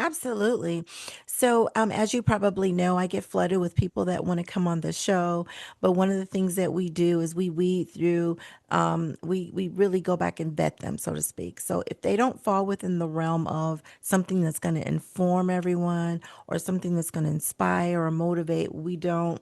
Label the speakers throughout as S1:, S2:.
S1: Absolutely. So, as you probably know, I get flooded with people that want to come on the show. But one of the things that we do is we weed through, we really go back and vet them, so to speak. So, if they don't fall within the realm of something that's going to inform everyone or something that's going to inspire or motivate, we don't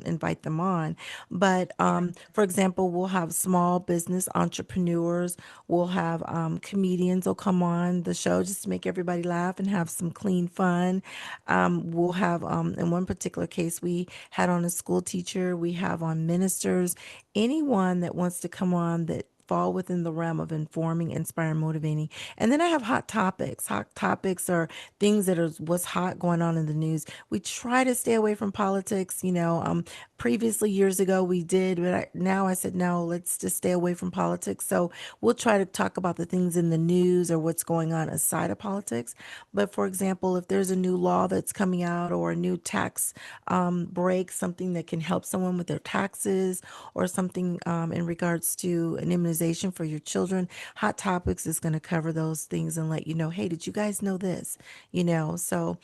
S1: invite them on. But for example, we'll have small business entrepreneurs, we'll have comedians will come on the show just to make everybody laugh and have some clean fun. We'll have in one particular case we had on a school teacher, we have on ministers, anyone that wants to come on that fall within the realm of informing, inspiring, motivating. And then I have hot topics. Hot topics are things that are what's hot going on in the news. We try to stay away from politics. Previously years ago we did, but now I said no. Let's just stay away from politics. So we'll try to talk about the things in the news or what's going on aside of politics. But for example, if there's a new law that's coming out or a new tax break, something that can help someone with their taxes or something in regards to an immunization for your children, Hot Topics is going to cover those things and let you know, hey, did you guys know this? So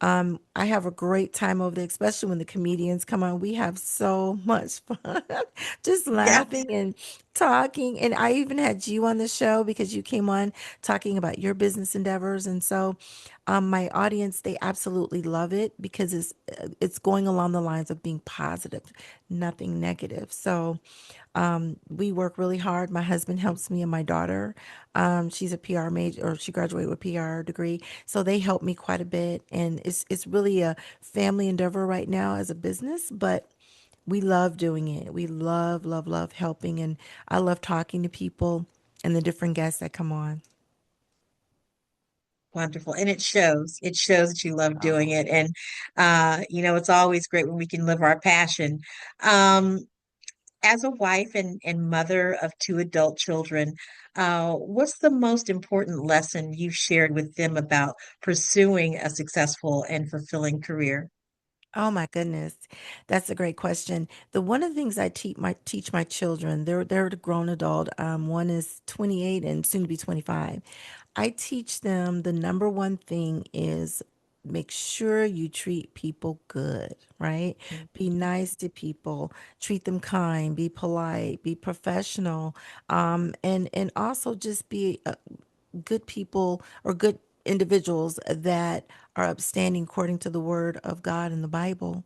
S1: I have a great time over there, especially when the comedians come on. We have so much fun just
S2: Yes.
S1: laughing and talking. And I even had you on the show because you came on talking about your business endeavors. And so my audience, they absolutely love it because it's going along the lines of being positive, nothing negative. So we work really hard. My husband helps me and my daughter. She's a PR major, or she graduated with PR degree, so they help me quite a bit. And it's really a family endeavor right now as a business, but we love doing it. We love, love, love helping, and I love talking to people and the different guests that come on.
S2: Wonderful. And it shows. It shows that you love doing
S1: Oh.
S2: it. And it's always great when we can live our passion. Um, as a wife and mother of two adult children, what's the most important lesson you've shared with them about pursuing a successful and fulfilling career?
S1: Oh my goodness, that's a great question. The one of the things I teach my children, they're a grown adult. One is 28 and soon to be 25. I teach them the number one thing is make sure you treat people good, right? Be nice to people, treat them kind, be polite, be professional, and also just be good people or good individuals that are upstanding according to the word of God in the Bible.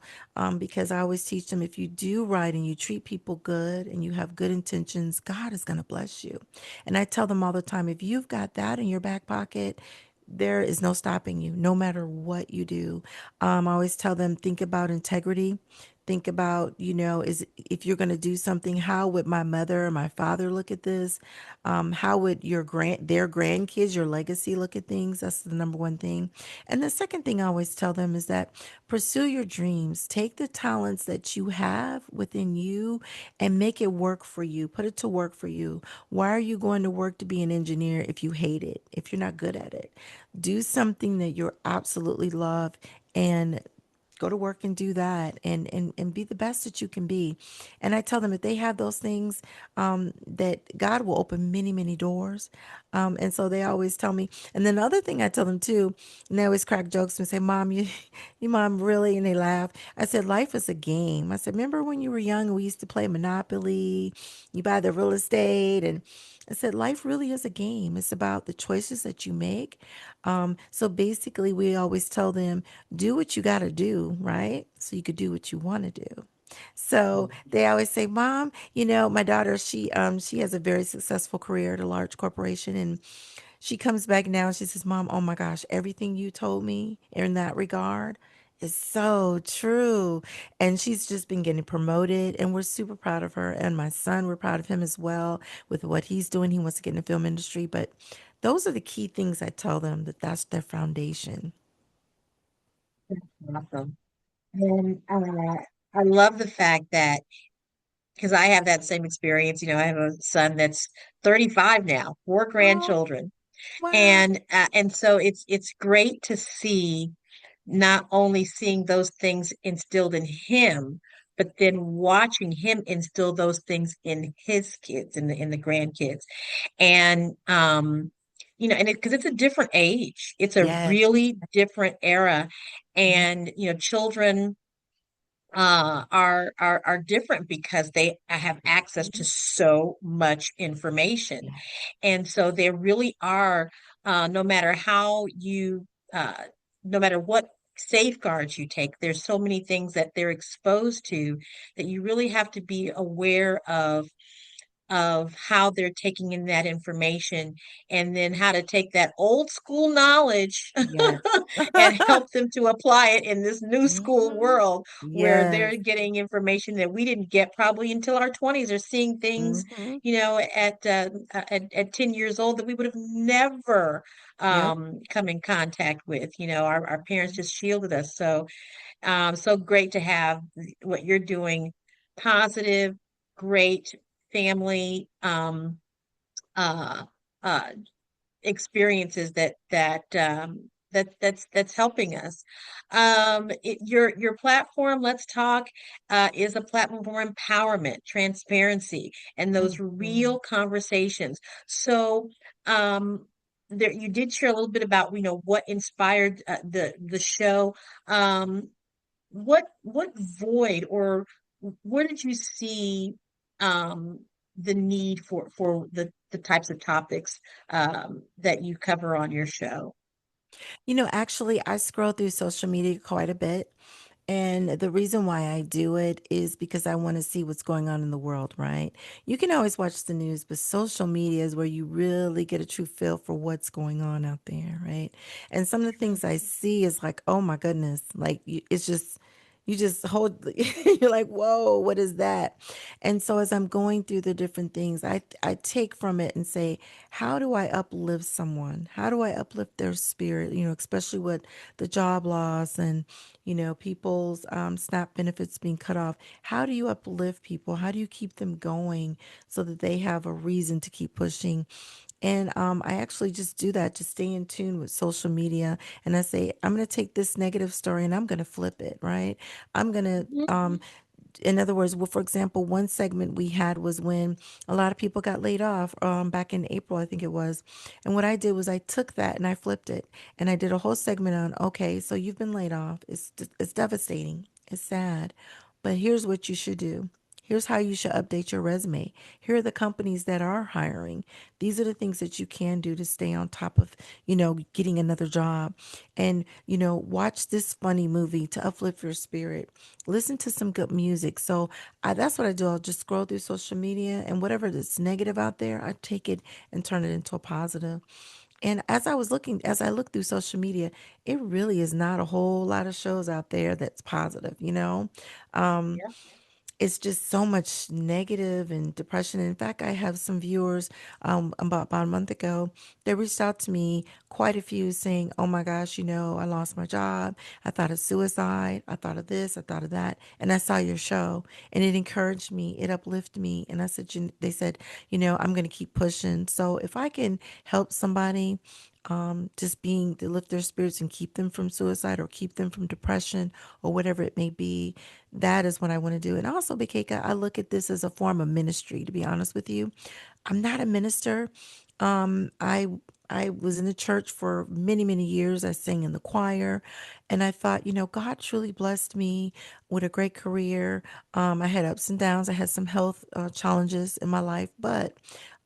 S1: Because I always teach them if you do right and you treat people good and you have good intentions, God is going to bless you. And I tell them all the time if you've got that in your back pocket, there is no stopping you, no matter what you do. I always tell them think about integrity. Think about, is if you're going to do something, how would my mother or my father look at this? How would their grandkids, your legacy look at things? That's the number one thing. And the second thing I always tell them is that pursue your dreams. Take the talents that you have within you and make it work for you. Put it to work for you. Why are you going to work to be an engineer if you hate it, if you're not good at it? Do something that you absolutely love and go to work and do that and be the best that you can be. And I tell them if they have those things, that God will open many, many doors. And so they always tell me. And then the other thing I tell them too, and they always crack jokes and say, Mom, you mom, really? And they laugh. I said, life is a game. I said, remember when you were young and we used to play Monopoly, you buy the real estate, and I said, life really is a game. It's about the choices that you make. So basically, we always tell them, do what you got to do, right? So you could do what you want to do. So they always say, Mom, my daughter, she has a very successful career at a large corporation, and she comes back now and she says, Mom, oh my gosh, everything you told me in that regard is so true. And she's just been getting promoted, and we're super proud of her. And my son, we're proud of him as well with what he's doing. He wants to get in the film industry. But those are the key things I tell them that that's their foundation.
S2: Awesome. And I love the fact that because I have that same experience. I have a son that's 35 now, four
S1: Oh,
S2: grandchildren,
S1: wow.
S2: and so it's great to see not only seeing those things instilled in him, but then watching him instill those things in his kids, in the grandkids. And and because it's a different age, it's a
S1: Yes.
S2: really different era,
S1: Mhm.
S2: and children are different because they have access to
S1: Mhm.
S2: so much information.
S1: Yeah.
S2: And so there really are, no matter how you, uh, no matter what safeguards you take, there's so many things that they're exposed to that you really have to be aware of how they're taking in that information, and then how to take that old school knowledge
S1: Yes.
S2: and help them to apply it in this new school
S1: Mhm.
S2: world where
S1: Yes.
S2: they're getting information that we didn't get probably until our 20s, or seeing things,
S1: Mhm.
S2: at 10 years old that we would have never
S1: Yep.
S2: come in contact with. Our parents
S1: Mhm.
S2: just shielded us. So great to have what you're doing, positive, great family uh, uh, experiences that's helping us. Your platform, Let's Talk, is a platform for empowerment, transparency, and those
S1: Mhm.
S2: real conversations. So, there you did share a little bit about what inspired the show. Um, what void, or where did you see um the need for the types of topics that you cover on your show?
S1: Actually, I scroll through social media quite a bit. And the reason why I do it is because I want to see what's going on in the world, right? You can always watch the news, but social media is where you really get a true feel for what's going on out there, right? And some of the things I see is like, oh my goodness, like it's just, you just hold, you're like, whoa, what is that? And so as I'm going through the different things, I take from it and say, how do I uplift someone? How do I uplift their spirit? Especially with the job loss and people's SNAP benefits being cut off. How do you uplift people? How do you keep them going so that they have a reason to keep pushing? And I actually just do that to stay in tune with social media. And I say, I'm going to take this negative story and I'm going to flip it, right? I'm going to
S2: Mhm.
S1: in other words, well, for example, one segment we had was when a lot of people got laid off back in April, I think it was. And what I did was I took that and I flipped it and I did a whole segment on, okay, so you've been laid off. It's devastating. It's sad. But here's what you should do. Here's how you should update your resume. Here are the companies that are hiring. These are the things that you can do to stay on top of, getting another job. And, watch this funny movie to uplift your spirit. Listen to some good music. So that's what I do. I'll just scroll through social media and whatever that's negative out there, I take it and turn it into a positive. And as I look through social media, it really is not a whole lot of shows out there that's positive. Um,
S2: Yeah.
S1: it's just so much negative and depression. In fact, I have some viewers about a month ago. They reached out to me, quite a few, saying, "Oh my gosh, I lost my job. I thought of suicide. I thought of this. I thought of that. And I saw your show, and it encouraged me. It uplifted me." And I said, "They said, I'm going to keep pushing. So if I can help somebody." Just being to lift their spirits and keep them from suicide or keep them from depression or whatever it may be, that is what I want to do. And also, Bikeka, I look at this as a form of ministry, to be honest with you. I'm not a minister. I was in the church for many, many years. I sang in the choir, and I thought, God truly blessed me with a great career. I had ups and downs. I had some health challenges in my life, but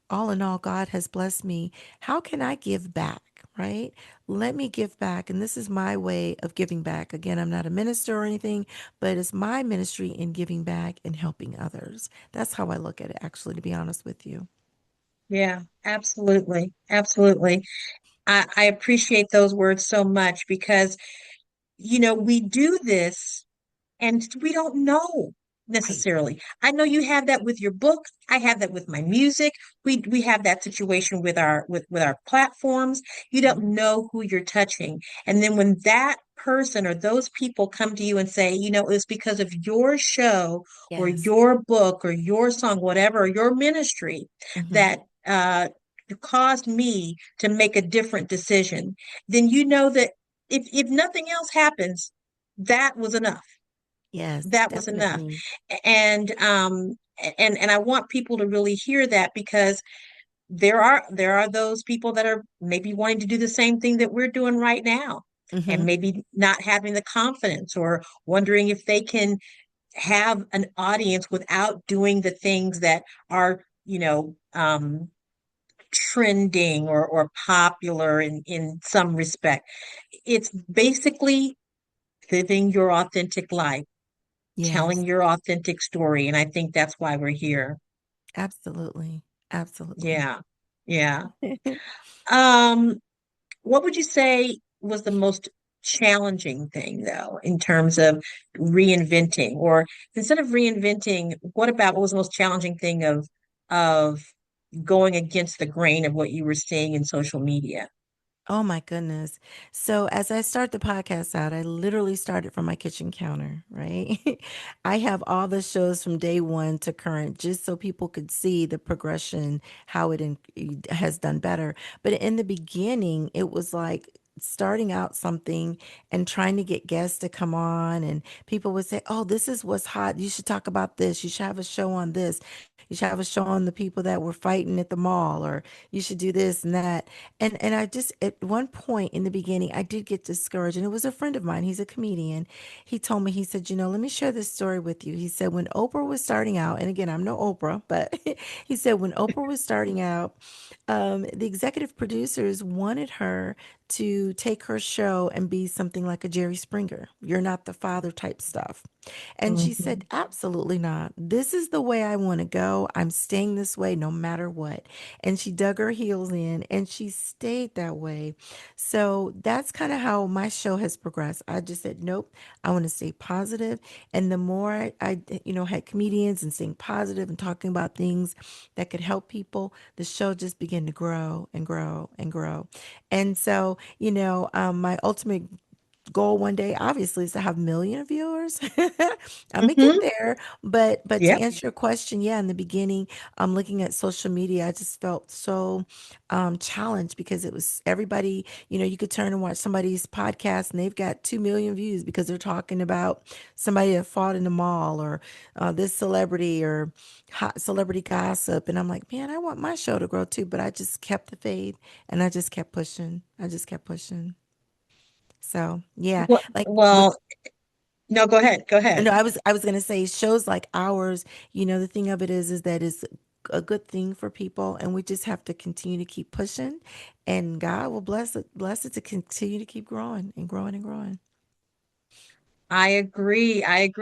S1: all in all, God has blessed me. How can I give back? Right? Let me give back. And this is my way of giving back. Again, I'm not a minister or anything, but it's my ministry in giving back and helping others. That's how I look at it, actually, to be honest with you.
S2: Yeah, absolutely. Absolutely. I appreciate those words so much because, we do this and we don't know
S1: Right.
S2: necessarily. I know you have that with your book. I have that with my music. We have that situation with our platforms. You don't
S1: Mhm.
S2: know who you're touching. And then when that person or those people come to you and say, it's because of your show or
S1: Yes.
S2: your book or your song, whatever, or your ministry
S1: Hmm.
S2: that caused me to make a different decision, then you know that if nothing else happens, that was enough.
S1: Yes,
S2: That was enough.
S1: definitely.
S2: And I want people to really hear that because there are those people that are maybe wanting to do the same thing that we're doing right now, and
S1: Hmm.
S2: maybe not having the confidence or wondering if they can have an audience without doing the things that are, trending or popular in some respect. It's basically living your authentic life, telling
S1: Yes,
S2: your authentic story. And I think that's why we're here.
S1: absolutely. Absolutely.
S2: Yeah. Yeah. Um, what would you say was the most challenging thing, though, in terms of reinventing? Or instead of reinventing, what was the most challenging thing of going against the grain of what you were seeing in social media?
S1: Oh my goodness. So as I start the podcast out, I literally started from my kitchen counter, right? I have all the shows from day one to current just so people could see the progression, how it has done better. But in the beginning, it was like starting out something and trying to get guests to come on, and people would say, "Oh, this is what's hot. You should talk about this. You should have a show on this. You should have a show on the people that were fighting at the mall, or you should do this and that." And I just at one point in the beginning I did get discouraged, and it was a friend of mine. He's a comedian. He told me, he said, let me share this story with you. He said when Oprah was starting out, and again, I'm no Oprah, but he said when Oprah was starting out, the executive producers wanted her to take her show and be something like a Jerry Springer. You're not the father type stuff. And she said,
S2: Mhm.
S1: absolutely not. This is the way I want to go. I'm staying this way no matter what. And she dug her heels in and she stayed that way. So that's kind of how my show has progressed. I just said, nope, I want to stay positive. And the more I had comedians and staying positive and talking about things that could help people, the show just began to grow and grow and grow. And so, my ultimate goal one day obviously is to have a million viewers. I'm gonna get
S2: Mhm.
S1: there, but to
S2: Yep.
S1: answer your question, yeah, in the beginning, looking at social media, I just felt so challenged because it was everybody. You could turn and watch somebody's podcast and they've got 2 million views because they're talking about somebody that fought in the mall, or this celebrity, or hot celebrity gossip, and I'm like, man, I want my show to grow too, but I just kept the faith and I just kept pushing. I just kept pushing. So yeah,
S2: Well,
S1: like with
S2: well, no, go ahead. Go ahead.
S1: no, I was gonna say shows like ours. The thing of it is that it's a good thing for people, and we just have to continue to keep pushing, and God will bless it to continue to keep growing and growing and growing.
S2: I agree. I agree.